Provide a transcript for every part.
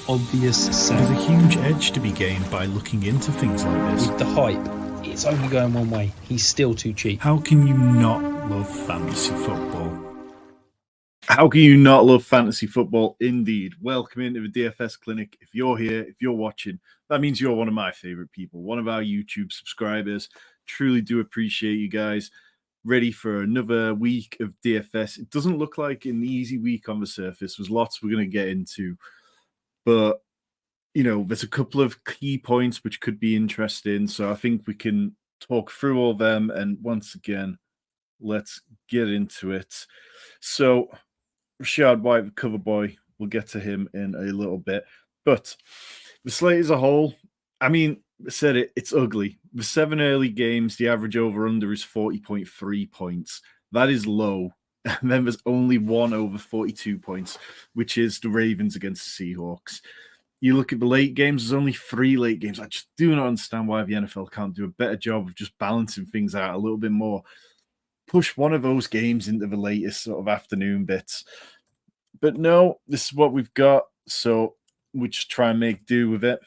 obvious sell. There's a huge edge to be gained by looking into things like this. With the hype, it's only going one way. He's still too cheap. How can you not love fantasy football? How can you not love fantasy football? Indeed. Welcome into the DFS Clinic. If you're here, if you're watching, that means you're one of my favorite people, one of our YouTube subscribers. Truly do appreciate you guys. Ready for another week of DFS. It doesn't look like an easy week on the surface. There's lots we're going to get into, but you know, there's a couple of key points which could be interesting. So I think we can talk through all of them. And once again, let's get into it. So Rashad White, the cover boy, we'll get to him in a little bit. But the slate as a whole, I mean, I said it, it's ugly. The 7 early games, the average over-under is 40.3 points. That is low. And then there's only one over 42 points, which is the Ravens against the Seahawks. You look at the late games, there's only 3 late games. I just do not understand why the NFL can't do a better job of just balancing things out a little bit more. Push one of those games into the latest sort of afternoon bits. But no, this is what we've got. So we just try and make do with it.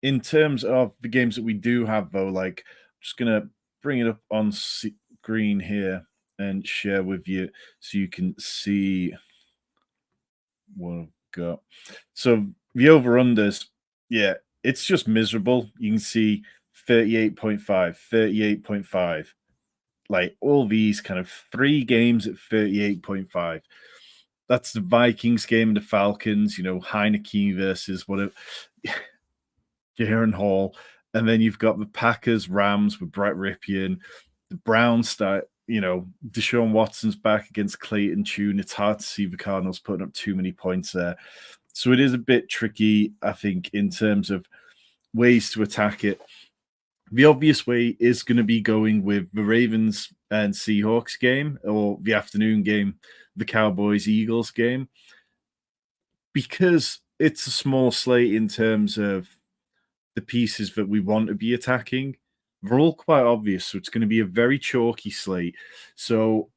In terms of the games that we do have, though, like, I'm just going to bring it up on screen here and share with you so you can see what I've got. So the over-unders, yeah, it's just miserable. You can see 38.5, 38.5. Like all these kind of 3 games at 38.5. That's the Vikings game and the Falcons, you know, Heineke versus whatever. Jaron Hall, and then you've got the Packers, Rams with Brett Ripien, the Browns start, you know, Deshaun Watson's back against Clayton Tune. It's hard to see the Cardinals putting up too many points there. So it is a bit tricky, I think, in terms of ways to attack it. The obvious way is going to be going with the Ravens and Seahawks game, or the afternoon game, the Cowboys-Eagles game, because it's a small slate in terms of the pieces that we want to be attacking. They're all quite obvious, so it's going to be a very chalky slate. So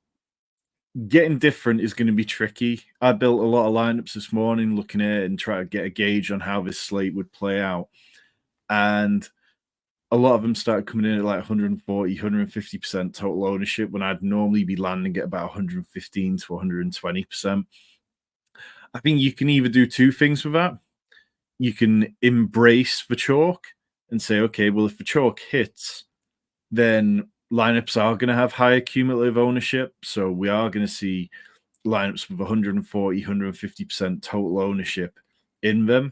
getting different is going to be tricky. I built a lot of lineups this morning looking at it and try to get a gauge on how this slate would play out. And a lot of them started coming in at like 140, 150% total ownership when I'd normally be landing at about 115 to 120%. I think you can either do 2 things with that. You can embrace the chalk and say, okay, well, if the chalk hits, then lineups are going to have higher cumulative ownership. So we are going to see lineups with 140, 150% total ownership in them.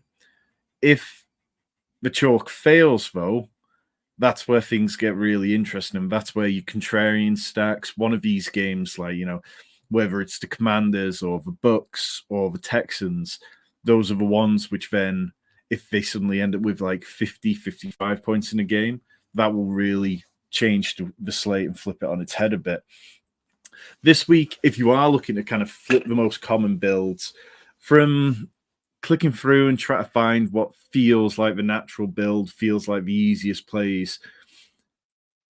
If the chalk fails, though, that's where things get really interesting. And that's where your contrarian stacks, one of these games, like, you know, whether it's the Commanders or the Bucks or the Texans, those are the ones which then, if they suddenly end up with like 50, 55 points in a game, that will really change the slate and flip it on its head a bit. This week, if you are looking to kind of flip the most common builds, from clicking through and try to find what feels like the natural build, feels like the easiest plays,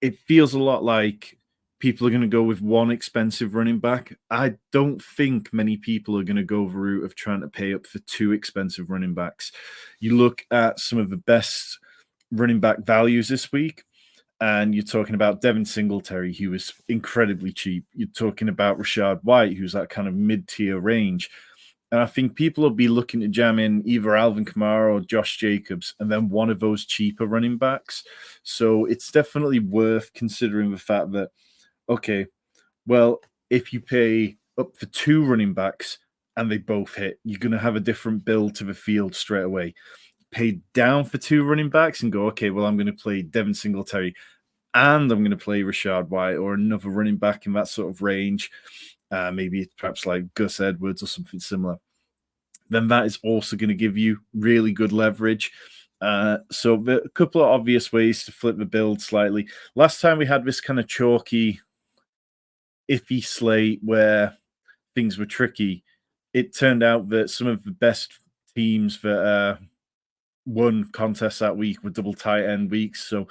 it feels a lot like people are going to go with one expensive running back. I don't think many people are going to go the route of trying to pay up for 2 expensive running backs. You look at some of the best running back values this week, and you're talking about Devin Singletary, who was incredibly cheap. You're talking about Rashad White, who's that kind of mid-tier range. And I think people will be looking to jam in either Alvin Kamara or Josh Jacobs, and then one of those cheaper running backs. So it's definitely worth considering the fact that, okay, well, if you pay up for 2 running backs and they both hit, you're going to have a different build to the field straight away. Pay down for 2 running backs and go, okay, well, I'm going to play Devin Singletary and I'm going to play Rashad White or another running back in that sort of range. Maybe perhaps like Gus Edwards or something similar. Then that is also going to give you really good leverage. So a couple of obvious ways to flip the build slightly. Last time we had this kind of chalky, iffy slate where things were tricky. It turned out that some of the best teams that won contests that week were double tight end weeks. So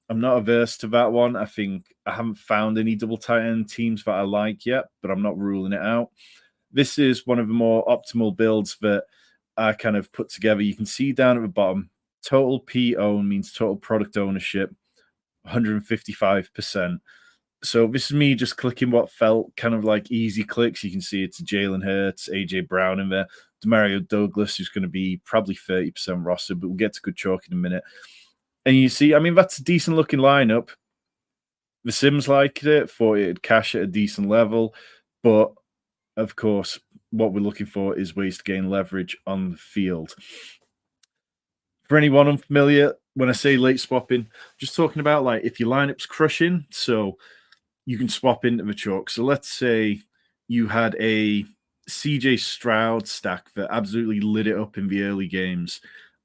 I'm not averse to that one. I think I haven't found any double tight end teams that I like yet, but I'm not ruling it out. This is one of the more optimal builds that I kind of put together. You can see down at the bottom, total P own means total product ownership, 155%. So this is me just clicking what felt kind of like easy clicks. You can see it's Jalen Hurts, AJ Brown in there, Demario Douglas, who's going to be probably 30% rostered, but we'll get to good chalk in a minute. And you see, I mean, that's a decent looking lineup. The Sims liked it, thought it'd cash at a decent level, but of course, what we're looking for is ways to gain leverage on the field. For anyone unfamiliar, when I say late swapping, just talking about like if your lineup's crushing, so you can swap into the chalk. So let's say you had a CJ Stroud stack that absolutely lit it up in the early games,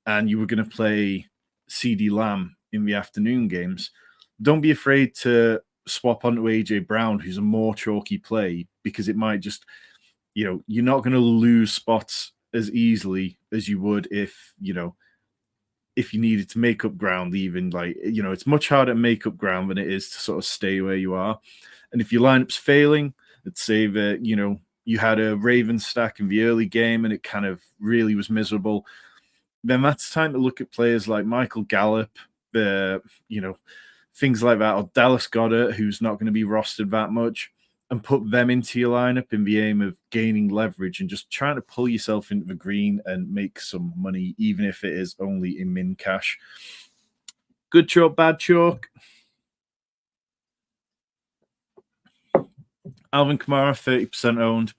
and you were going to play CD Lamb in the afternoon games. Don't be afraid to swap onto AJ Brown, who's a more chalky play, because it might just, you're not going to lose spots as easily as you would if you needed to make up ground. Even it's much harder to make up ground than it is to sort of stay where you are. And if your lineup's failing, let's say that you had a Raven stack in the early game and it kind of really was miserable, then that's time to look at players like Michael Gallup, things like that, or Dallas Goedert, who's not going to be rostered that much, and put them into your lineup in the aim of gaining leverage and just trying to pull yourself into the green and make some money, even if it is only in min cash. Good chalk, bad chalk. Alvin Kamara, 30% owned.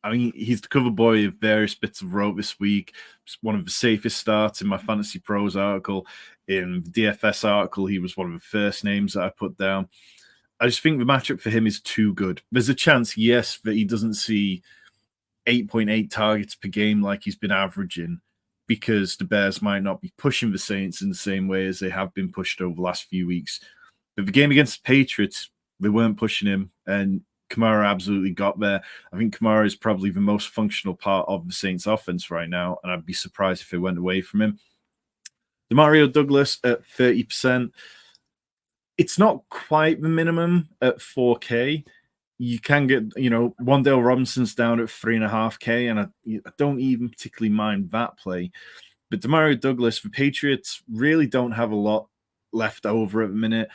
I mean, he's the cover boy of various bits of rope this week. It's one of the safest starts in my FantasyPros article. In the DFS article, he was one of the first names that I put down. I just think the matchup for him is too good. There's a chance, yes, that he doesn't see 8.8 targets per game like he's been averaging, because the Bears might not be pushing the Saints in the same way as they have been pushed over the last few weeks. But the game against the Patriots, they weren't pushing him, and Kamara absolutely got there. I think Kamara is probably the most functional part of the Saints offense right now, and I'd be surprised if it went away from him. Demario Douglas at 30%. It's not quite the minimum at 4K. You can get, Wan'Dale Robinson's down at 3.5K, and I don't even particularly mind that play. But Demario Douglas, the Patriots really don't have a lot left over at the minute.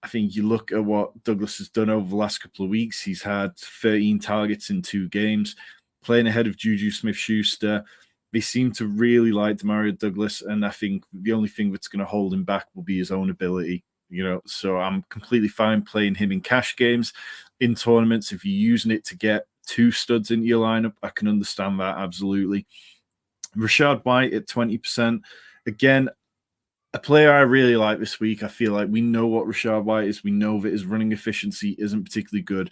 I think you look at what Douglas has done over the last couple of weeks. He's had 13 targets in 2 games, playing ahead of Juju Smith-Schuster. They seem to really like Demario Douglas, and I think the only thing that's going to hold him back will be his own ability. So I'm completely fine playing him in cash games. In tournaments, if you're using it to get 2 studs into your lineup, I can understand that absolutely. Rachaad White at 20%. Again, a player I really like this week. I feel like we know what Rachaad White is. We know that his running efficiency isn't particularly good,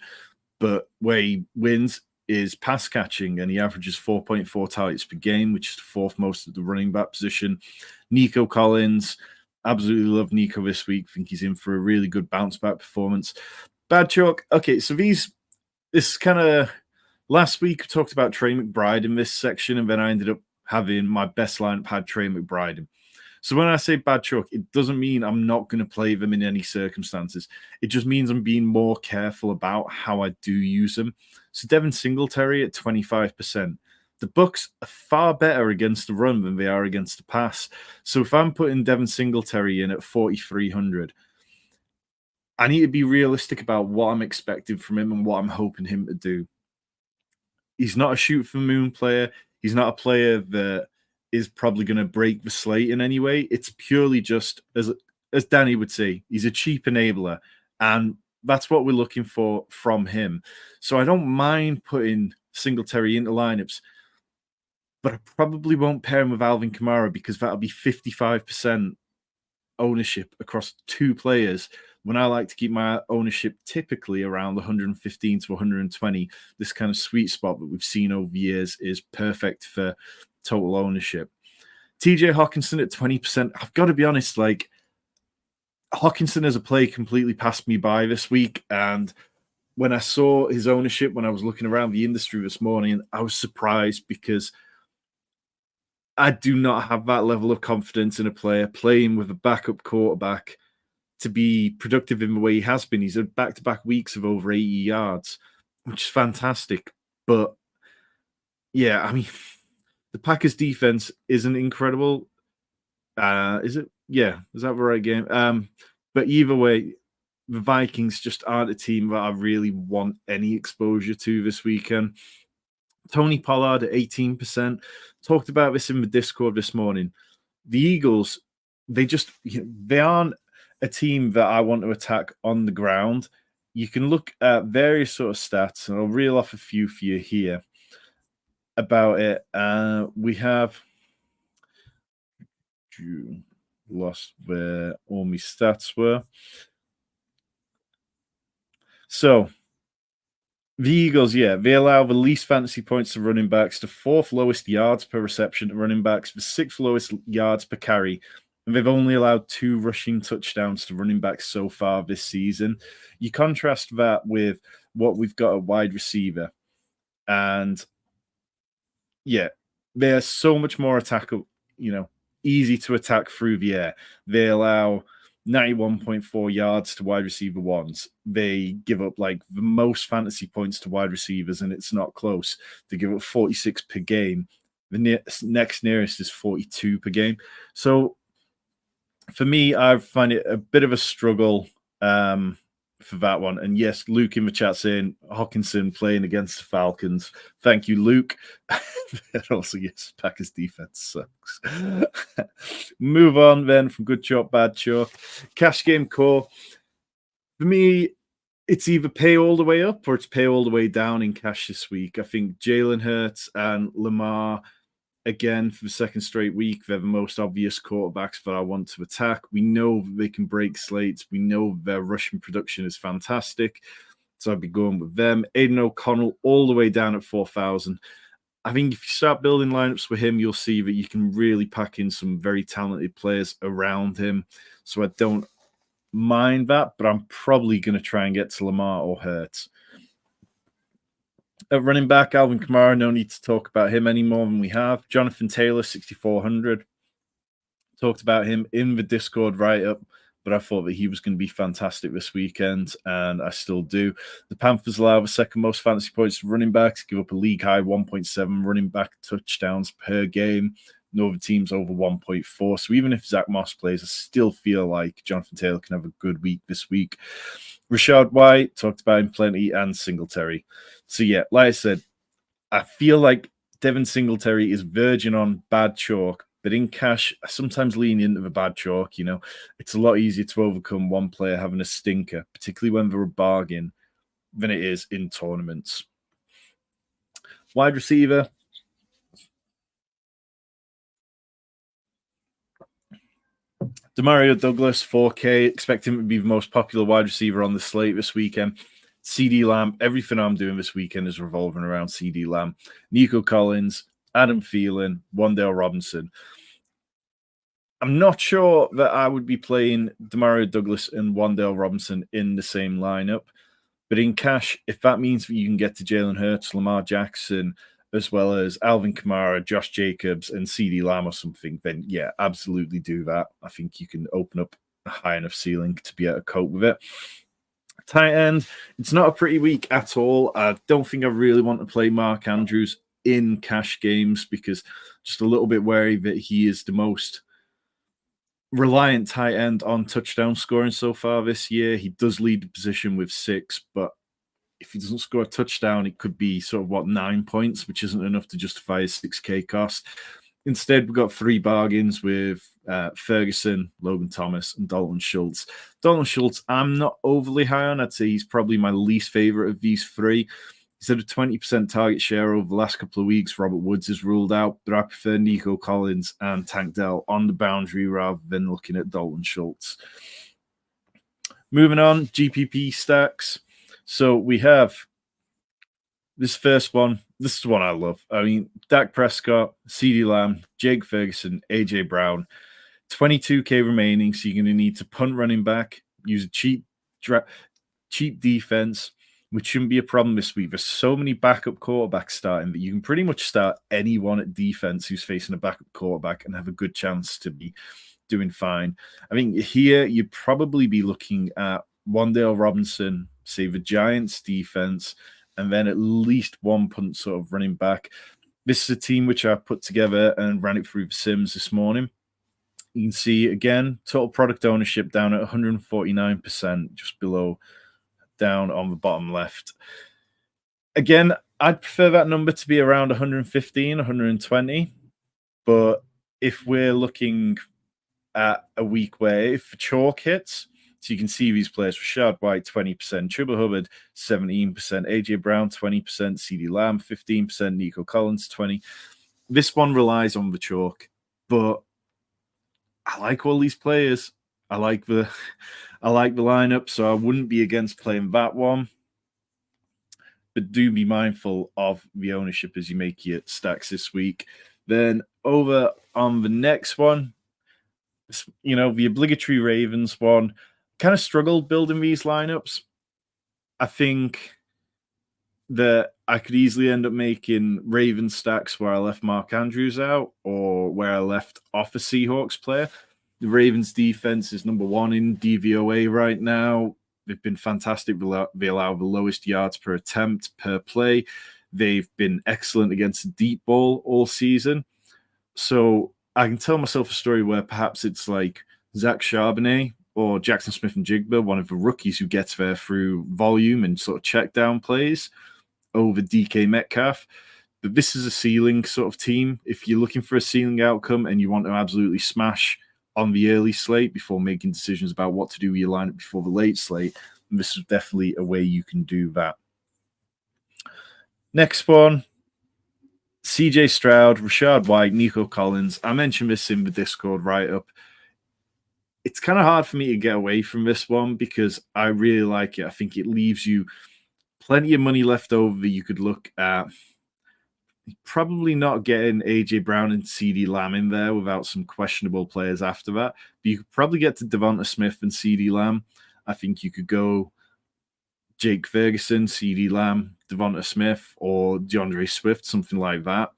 but where he wins is pass catching, and he averages 4.4 targets per game, which is the 4th most of the running back position. Nico Collins, absolutely love Nico this week. Think he's in for a really good bounce back performance. Bad chalk. Okay, so this kind of last week I talked about Trey McBride in this section, and then I ended up having my best lineup had Trey McBride in. So when I say bad chalk, it doesn't mean I'm not going to play them in any circumstances. It just means I'm being more careful about how I do use them. So Devin Singletary at 25%. The Bucs are far better against the run than they are against the pass. So if I'm putting Devin Singletary in at 4,300, I need to be realistic about what I'm expecting from him and what I'm hoping him to do. He's not a shoot for the moon player. He's not a player that is probably going to break the slate in any way. It's purely just, as Danny would say, he's a cheap enabler, and that's what we're looking for from him. So I don't mind putting Singletary into lineups, but I probably won't pair him with Alvin Kamara, because that'll be 55% ownership across 2 players, when I like to keep my ownership typically around 115 to 120. This kind of sweet spot that we've seen over the years is perfect for total ownership. TJ Hawkinson at 20%. I've got to be honest, Hawkinson as a play completely passed me by this week. And when I saw his ownership, when I was looking around the industry this morning, I was surprised, because I do not have that level of confidence in a player playing with a backup quarterback to be productive in the way he has been. He's had back-to-back weeks of over 80 yards, which is fantastic. But yeah, I mean, The Packers defense isn't incredible. Is it? Yeah, is that the right game? But either way, the Vikings just aren't a team that I really want any exposure to this weekend. Tony Pollard at 18%. Talked about this in the Discord this morning. The Eagles, they aren't a team that I want to attack on the ground. You can look at various sort of stats, and I'll reel off a few for you here about it. We have lost where all my stats were. So the Eagles, they allow the least fantasy points to running backs, the fourth lowest yards per reception to running backs, the sixth lowest yards per carry. And they've only allowed 2 rushing touchdowns to running backs so far this season. You contrast that with what we've got at wide receiver. And they're so much more attackable, easy to attack through the air. They allow 91.4 yards to wide receiver ones. They give up like the most fantasy points to wide receivers, and it's not close. They give up 46 per game. The next nearest is 42 per game. So for me, I find it a bit of a struggle for that one. And yes, Luke in the chat saying Hawkinson playing against the Falcons. Thank you, Luke. And also, yes, Packers defense sucks. Move on then from good chalk, bad chalk. Cash game core. For me, it's either pay all the way up or it's pay all the way down in cash this week. I think Jalen Hurts and Lamar, again, for the second straight week, they're the most obvious quarterbacks that I want to attack. We know that they can break slates. We know their rushing production is fantastic. So I'd be going with them. Aiden O'Connell all the way down at 4,000. I think if you start building lineups with him, you'll see that you can really pack in some very talented players around him. So I don't mind that, but I'm probably going to try and get to Lamar or Hurts. At running back, Alvin Kamara, no need to talk about him any more than we have. Jonathan Taylor, 6,400. Talked about him in the Discord write-up, but I thought that he was going to be fantastic this weekend, and I still do. The Panthers allow the second most fantasy points to running backs, give up a league-high 1.7 running back touchdowns per game. No other teams over 1.4. So even if Zach Moss plays, I still feel like Jonathan Taylor can have a good week this week. Rashad White, talked about him plenty, and Singletary. So yeah, like I said, I feel like Devin Singletary is verging on bad chalk, but in cash, I sometimes lean into the bad chalk. It's a lot easier to overcome one player having a stinker, particularly when they're a bargain, than it is in tournaments. Wide receiver. Demario Douglas, 4K. Expect him to be the most popular wide receiver on the slate this weekend. CD Lamb, everything I'm doing this weekend is revolving around CD Lamb. Nico Collins, Adam Thielen, Wan'Dale Robinson. I'm not sure that I would be playing Demario Douglas and Wan'Dale Robinson in the same lineup, but in cash, if that means that you can get to Jalen Hurts, Lamar Jackson, as well as Alvin Kamara, Josh Jacobs, and CD Lamb or something, then yeah, absolutely do that. I think you can open up a high enough ceiling to be able to cope with it. Tight end, it's not a pretty week at all. I don't think I really want to play Mark Andrews in cash games because just a little bit wary that he is the most reliant tight end on touchdown scoring so far this year. He does lead the position with 6, but if he doesn't score a touchdown, it could be sort of 9 points, which isn't enough to justify his 6K cost. Instead, we've got 3 bargains with Ferguson, Logan Thomas, and Dalton Schultz. Dalton Schultz, I'm not overly high on. I'd say he's probably my least favorite of these 3. He's had a 20% target share over the last couple of weeks. Robert Woods is ruled out, but I prefer Nico Collins and Tank Dell on the boundary rather than looking at Dalton Schultz. Moving on, GPP stacks. So we have this first one. This is one I love. I mean, Dak Prescott, CeeDee Lamb, Jake Ferguson, AJ Brown. 22K remaining, so you're going to need to punt running back, use a cheap defense, which shouldn't be a problem this week. There's so many backup quarterbacks starting that you can pretty much start anyone at defense who's facing a backup quarterback and have a good chance to be doing fine. I mean, here you'd probably be looking at Wan'Dale Robinson, say the Giants defense, and then at least one punt sort of running back. This is a team which I put together and ran it through the Sims this morning. You can see, again, total product ownership down at 149%, just below, down on the bottom left. Again, I'd prefer that number to be around 115, 120. But if we're looking at a week where if chalk hits, so you can see these players: Rashad White, 20%, Chuba Hubbard, 17%, AJ Brown, 20%, CeeDee Lamb, 15%, Nico Collins, 20%. This one relies on the chalk, but I like all these players. I like the lineup, so I wouldn't be against playing that one. But do be mindful of the ownership as you make your stacks this week. Then over on the next one, the obligatory Ravens one, kind of struggled building these lineups. I think that I could easily end up making Ravens stacks where I left Mark Andrews out or where I left off a Seahawks player. The Ravens defense is number 1 in DVOA right now. They've been fantastic. They allow the lowest yards per attempt per play. They've been excellent against the deep ball all season. So I can tell myself a story where perhaps it's like Zach Charbonnet or Jackson Smith-Njigba, one of the rookies who gets there through volume and sort of check down plays over DK Metcalf. But this is a ceiling sort of team. If you're looking for a ceiling outcome and you want to absolutely smash on the early slate before making decisions about what to do with your lineup before the late slate, this is definitely a way you can do that. Next one, CJ Stroud, Rashad White, Nico Collins. I mentioned this in the Discord write-up. It's kind of hard for me to get away from this one because I really like it. I think it leaves you plenty of money left over. You could look at probably not getting AJ Brown and CeeDee Lamb in there without some questionable players after that. But you could probably get to Devonta Smith and CeeDee Lamb. I think you could go Jake Ferguson, CeeDee Lamb, Devonta Smith, or DeAndre Swift, something like that.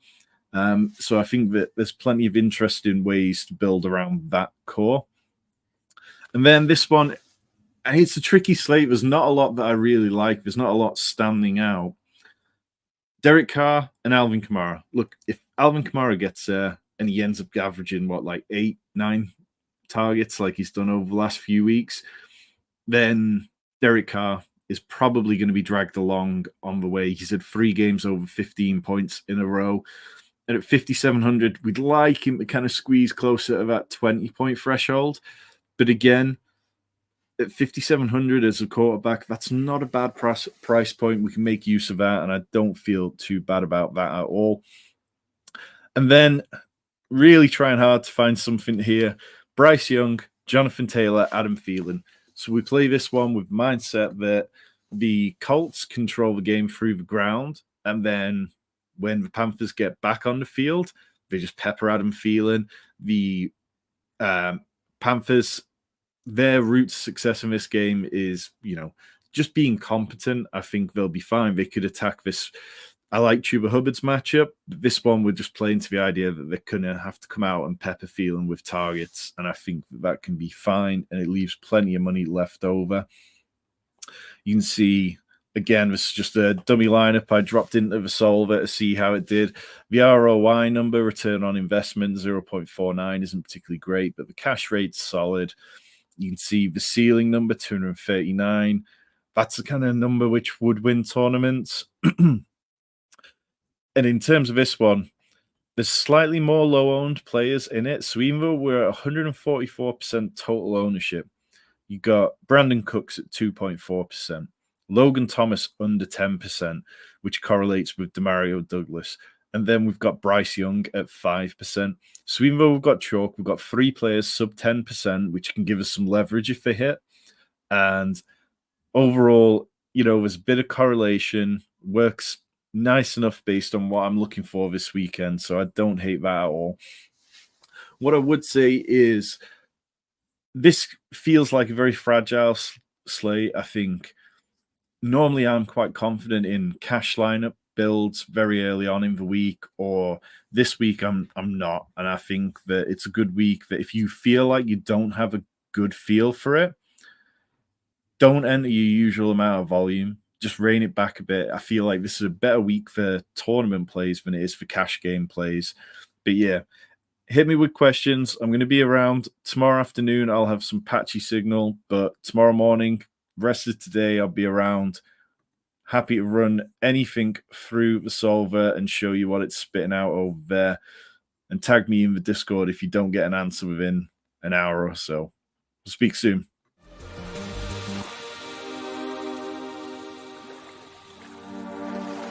So I think that there's plenty of interesting ways to build around that core. And then this one, it's a tricky slate. There's not a lot that I really like. There's not a lot standing out. Derek Carr and Alvin Kamara. Look, if Alvin Kamara gets there and he ends up averaging, 8, 9 targets like he's done over the last few weeks, then Derek Carr is probably going to be dragged along on the way. He's had 3 games over 15 points in a row. And at 5,700, we'd like him to kind of squeeze closer to that 20-point threshold. But again, at 5,700 as a quarterback, that's not a bad price point. We can make use of that, and I don't feel too bad about that at all. And then really trying hard to find something here. Bryce Young, Jonathan Taylor, Adam Thielen. So we play this one with mindset that the Colts control the game through the ground, and then when the Panthers get back on the field, they just pepper Adam Thielen. The Panthers, their route to success in this game is, just being competent. I think they'll be fine. They could attack this. I like Chuba Hubbard's matchup. This one would just play into the idea that they're going to have to come out and pepper Thielen with targets. And I think that can be fine. And it leaves plenty of money left over. You can see, again, this is just a dummy lineup. I dropped into the solver to see how it did. The ROI number, return on investment, 0.49, isn't particularly great, but the cash rate's solid. You can see the ceiling number, 239. That's the kind of number which would win tournaments. And in terms of this one, there's slightly more low-owned players in it. So even though we're at 144% total ownership, you got Brandon Cooks at 2.4%, Logan Thomas under 10%, which correlates with Demario Douglas. And then we've got Bryce Young at 5%. So even though we've got chalk, we've got 3 players sub 10%, which can give us some leverage if they hit. And overall, there's a bit of correlation, works nice enough based on what I'm looking for this weekend. So I don't hate that at all. What I would say is this feels like a very fragile slate. I think normally I'm quite confident in cash lineup builds very early on in the week, or this week I'm not. And I think that it's a good week that if you feel like you don't have a good feel for it, don't enter your usual amount of volume. just rein it back a bit. I feel like this is a better week for tournament plays than it is for cash game plays. But yeah, hit me with questions. I'm going to be around tomorrow afternoon. I'll have some patchy signal, but tomorrow morning, rest of today, I'll be around. Happy to run anything through the solver and show you what it's spitting out over there. And tag me in the Discord if you don't get an answer within an hour or so. We'll speak soon.